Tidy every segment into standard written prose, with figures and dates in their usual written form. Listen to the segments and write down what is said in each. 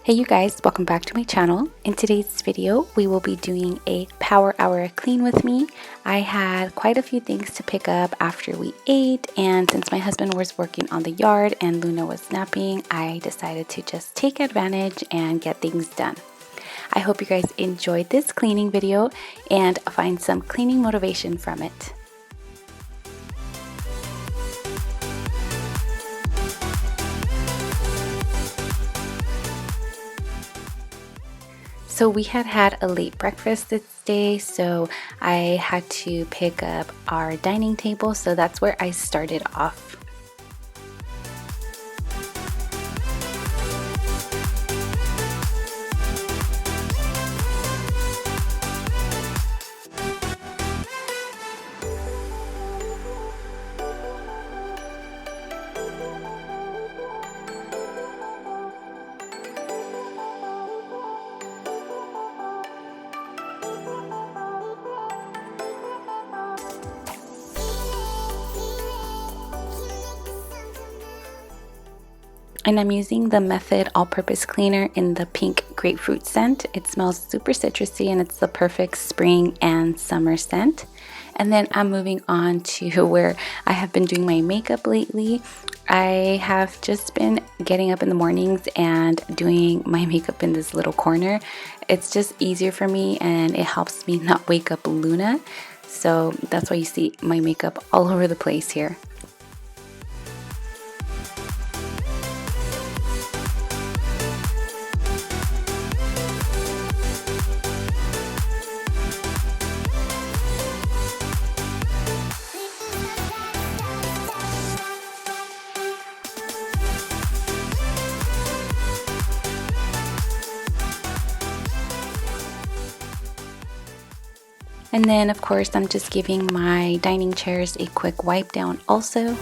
Hey you guys, welcome back to my channel. In today's video, we will be doing a power hour clean with me. I had quite a few things to pick up after we ate, and since my husband was working on the yard and Luna was napping, I decided to just take advantage and get things done. I hope you guys enjoyed this cleaning video and find some cleaning motivation from it. So we had a late breakfast this day, so I had to pick up our dining table, so that's where I started off. And I'm using the Method all-purpose cleaner in the pink grapefruit scent. It smells super citrusy and it's the perfect spring and summer scent. And then I'm moving on to where I have been doing my makeup lately. I have just been getting up in the mornings and doing my makeup in this little corner. It's just easier for me and it helps me not wake up Luna. So that's why you see my makeup all over the place here. And then of course I'm just giving my dining chairs a quick wipe down also.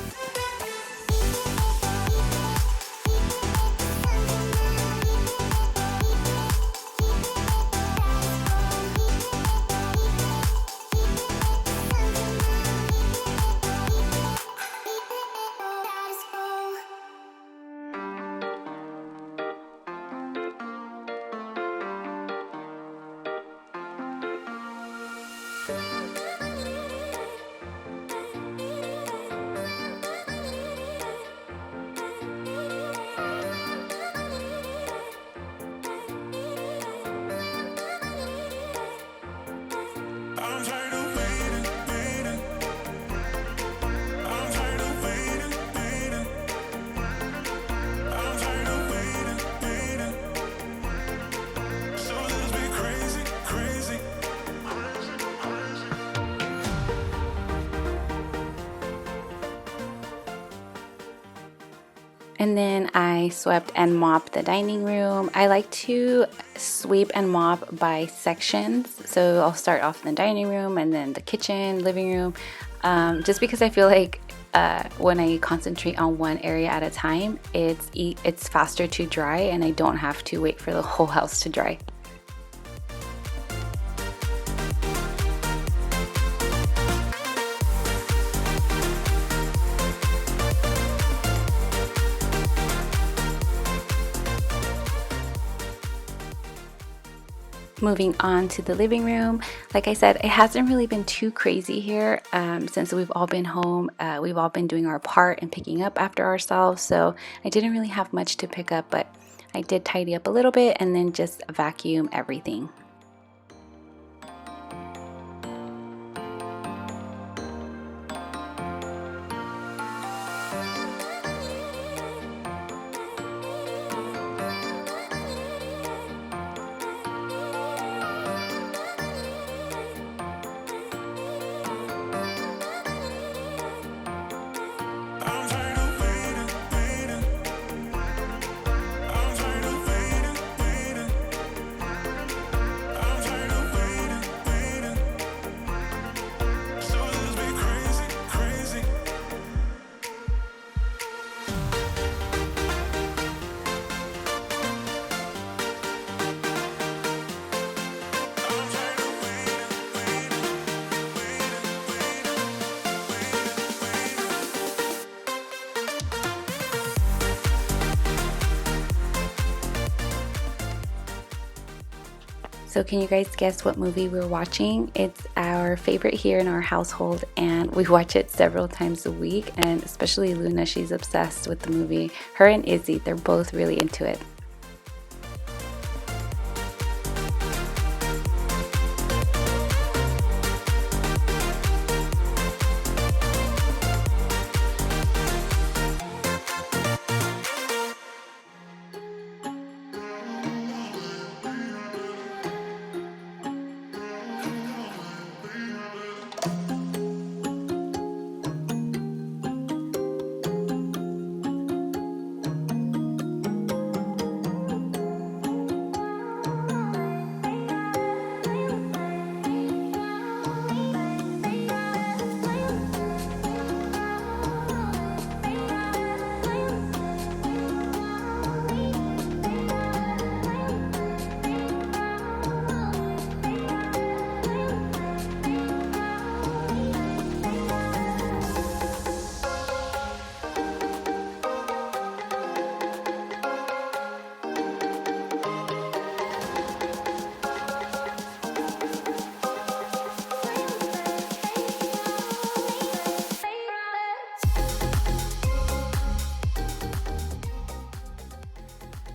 And then I swept and mopped the dining room. I like to sweep and mop by sections. So I'll start off in the dining room and then the kitchen, living room, just because I feel like when I concentrate on one area at a time, it's faster to dry and I don't have to wait for the whole house to dry. Moving on to the living room, like I said, it hasn't really been too crazy here since we've all been home. We've all been doing our part and picking up after ourselves, so I didn't really have much to pick up, but I did tidy up a little bit and then just vacuum everything. So can you guys guess what movie we're watching? It's our favorite here in our household, and we watch it several times a week, and especially Luna, she's obsessed with the movie. Her and Izzy, they're both really into it.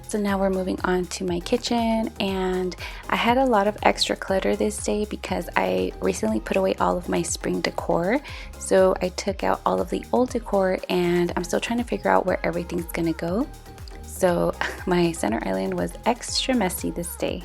So now we're moving on to my kitchen, and I had a lot of extra clutter this day because I recently put away all of my spring decor. So I took out all of the old decor, and I'm still trying to figure out where everything's gonna go. So my center island was extra messy this day.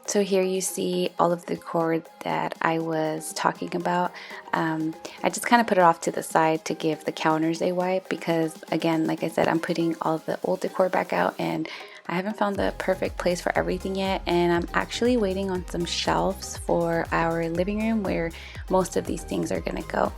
So here you see all of the decor that I was talking about. I just kind of put it off to the side to give the counters a wipe because, again, like I said, I'm putting all the old decor back out, and I haven't found the perfect place for everything yet. And I'm actually waiting on some shelves for our living room where most of these things are gonna go.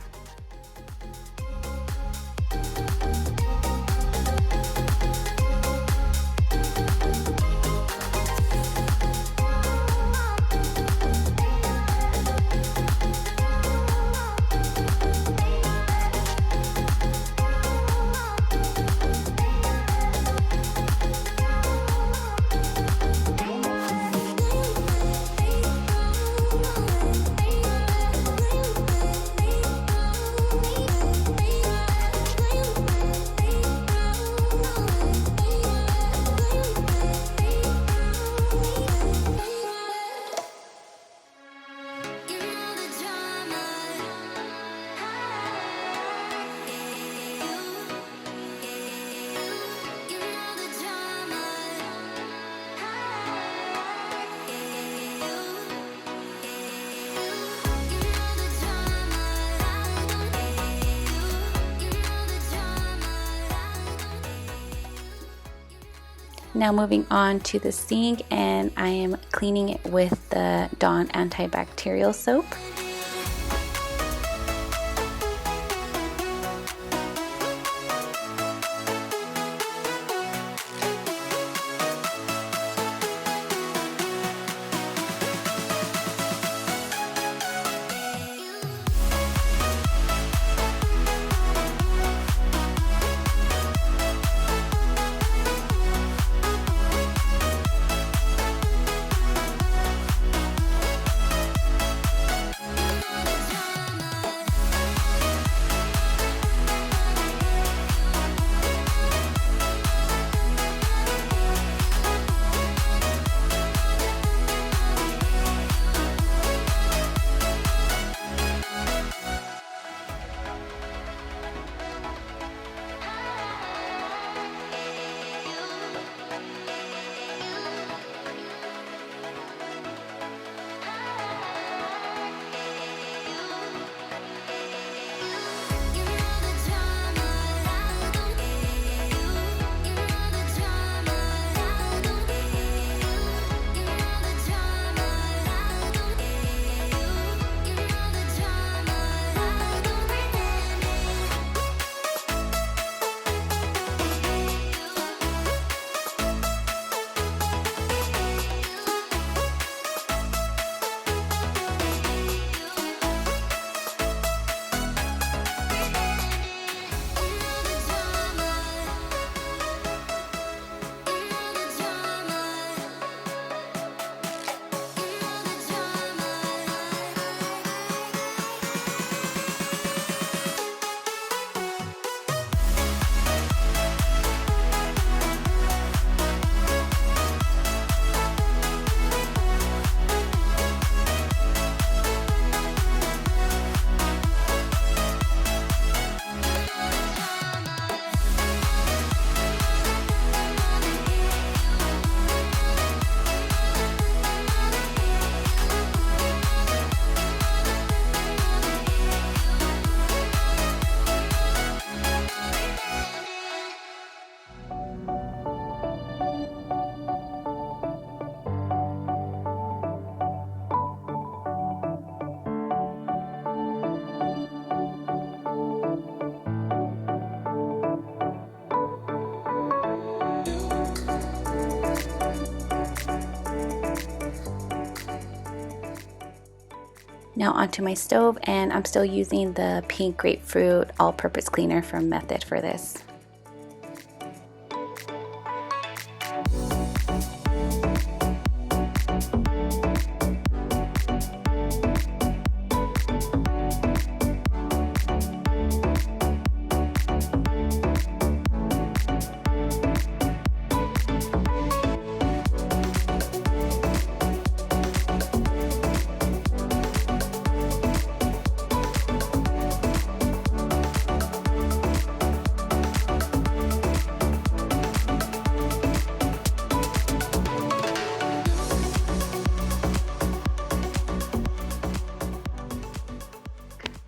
Now moving on to the sink, and I am cleaning it with the Dawn antibacterial soap. Now onto my stove, and I'm still using the pink grapefruit all-purpose cleaner from Method for this.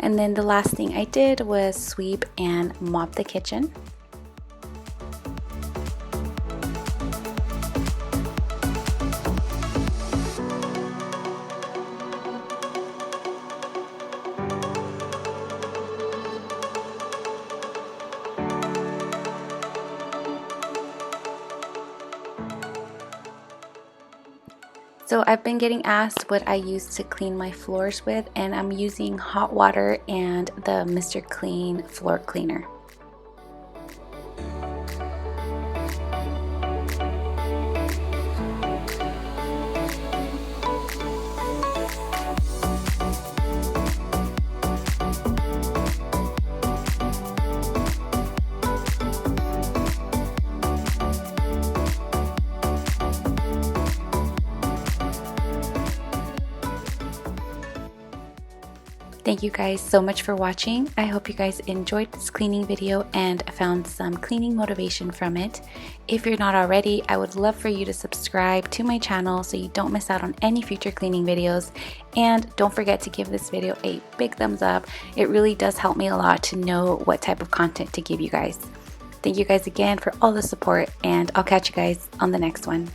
And then the last thing I did was sweep and mop the kitchen. So I've been getting asked what I use to clean my floors with, and I'm using hot water and the Mr. Clean floor cleaner. Thank you guys so much for watching. I hope you guys enjoyed this cleaning video and found some cleaning motivation from it. If you're not already, I would love for you to subscribe to my channel so you don't miss out on any future cleaning videos. And don't forget to give this video a big thumbs up. It really does help me a lot to know what type of content to give you guys. Thank you guys again for all the support, and I'll catch you guys on the next one.